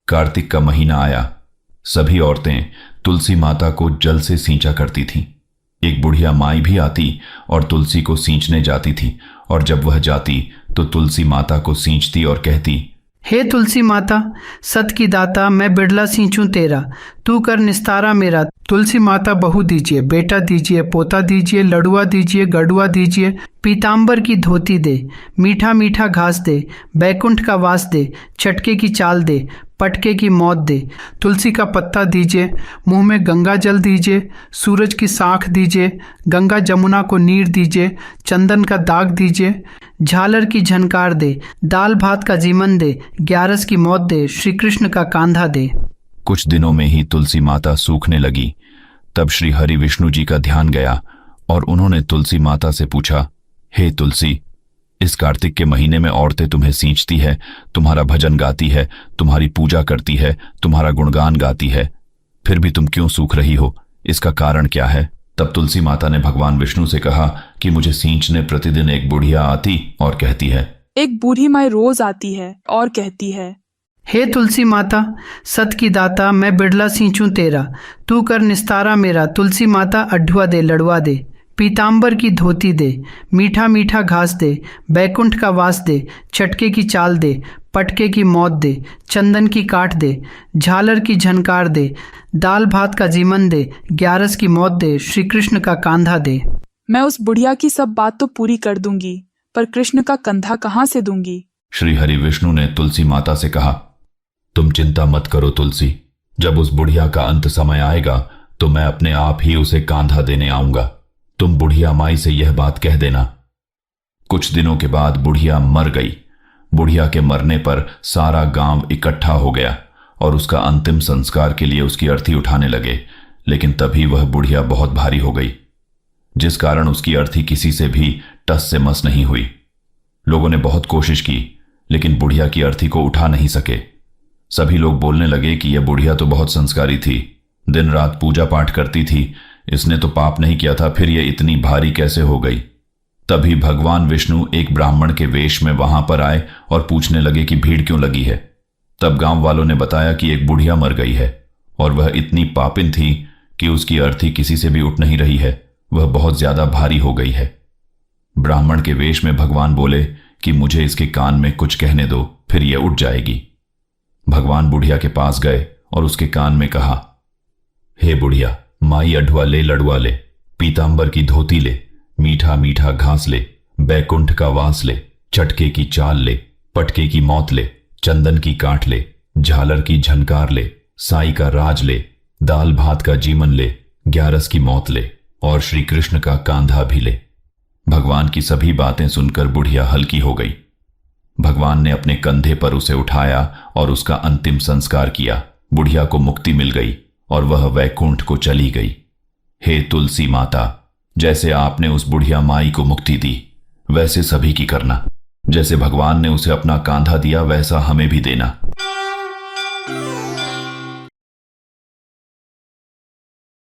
कार्तिक का महीना आया। सभी औरतें तुलसी माता को जल से सींचा करती थीं। एक बुढ़िया माई भी आती और तुलसी को सींचने जाती थी, और जब वह जाती तो तुलसी माता को सींचती और कहती, हे तुलसी माता, सत की दाता, मैं बिड़ला सींचूं तेरा, तू कर निस्तारा मेरा। तुलसी माता बहू दीजिए, बेटा दीजिए, पोता दीजिए, लड़ुआ दीजिए, गड़ुआ दीजिए, पीतांबर की धोती दे, मीठा मीठा घास दे, बैकुंठ का वास दे, चटके की चाल दे, पटके की मौत दे। तुलसी का पत्ता दीजिए, मुंह में गंगा जल दीजिए, सूरज की साख दीजिए, गंगा जमुना को नीर दीजिए, चंदन का दाग दीजिए, झालर की झनकार दे, दाल भात का जीवन दे, ग्यारस की मौत दे, श्री कृष्ण का कांधा दे। कुछ दिनों में ही तुलसी माता सूखने लगी। तब श्री हरि विष्णु जी का ध्यान गया और उन्होंने तुलसी माता से पूछा, हे तुलसी, इस कार्तिक के महीने में औरतें तुम्हें सींचती है, तुम्हारा भजन गाती है, तुम्हारी पूजा करती है, तुम्हारा गुणगान गाती है, फिर भी तुम क्यों सूख रही हो? इसका कारण क्या है? तब तुलसी माता ने भगवान विष्णु से कहा कि मुझे सींचने प्रतिदिन एक बुढ़िया आती और कहती है, एक बूढ़ी माई रोज आती है और कहती है, हे तुलसी माता, सत की दाता, मैं बिड़ला सींचूं तेरा, तू कर निस्तारा मेरा। तुलसी माता अढुआ दे, लड़ुआ दे, पीतांबर की धोती दे, मीठा मीठा घास दे, बैकुंठ का वास दे, चटके की चाल दे, पटके की मौत दे, चंदन की काट दे, झालर की झनकार दे, दाल भात का जीवन दे, ग्यारस की मौत दे, श्री कृष्ण का कांधा दे। मैं उस बुढ़िया की सब बात तो पूरी कर दूंगी, पर कृष्ण का कंधा कहाँ से दूंगी? श्री हरि विष्णु ने तुलसी माता से कहा, तुम चिंता मत करो तुलसी, जब उस बुढ़िया का अंत समय आएगा तो मैं अपने आप ही उसे कांधा देने आऊंगा। तुम बुढ़िया माई से यह बात कह देना। कुछ दिनों के बाद बुढ़िया मर गई। बुढ़िया के मरने पर सारा गांव इकट्ठा हो गया और उसका अंतिम संस्कार के लिए उसकी अर्थी उठाने लगे, लेकिन तभी वह बुढ़िया बहुत भारी हो गई, जिस कारण उसकी अर्थी किसी से भी टस से मस नहीं हुई। लोगों ने बहुत कोशिश की, लेकिन बुढ़िया की अर्थी को उठा नहीं सके। सभी लोग बोलने लगे कि यह बुढ़िया तो बहुत संस्कारी थी, दिन रात पूजा पाठ करती थी, इसने तो पाप नहीं किया था, फिर यह इतनी भारी कैसे हो गई? तभी भगवान विष्णु एक ब्राह्मण के वेश में वहां पर आए और पूछने लगे कि भीड़ क्यों लगी है। तब गांव वालों ने बताया कि एक बुढ़िया मर गई है और वह इतनी पापिन थी कि उसकी अर्थी किसी से भी उठ नहीं रही है, वह बहुत ज्यादा भारी हो गई है। ब्राह्मण के वेश में भगवान बोले कि मुझे इसके कान में कुछ कहने दो, फिर यह उठ जाएगी। भगवान बुढ़िया के पास गए और उसके कान में कहा, हे बुढ़िया, माई अढुआ ले, लड़ुआ ले, पीतांबर की धोती ले, मीठा मीठा घास ले, बैकुंठ का वास ले, चटके की चाल ले, पटके की मौत ले, चंदन की काट ले, झालर की झनकार ले, साई का राज ले, दाल भात का जीवन ले, ग्यारस की मौत ले, और श्री कृष्ण का कांधा भी ले। भगवान की सभी बातें सुनकर बुढ़िया हल्की हो गई। भगवान ने अपने कंधे पर उसे उठाया और उसका अंतिम संस्कार किया। बुढ़िया को मुक्ति मिल गई और वह वैकुंठ को चली गई। हे तुलसी माता, जैसे आपने उस बुढ़िया माई को मुक्ति दी, वैसे सभी की करना। जैसे भगवान ने उसे अपना कांधा दिया, वैसा हमें भी देना।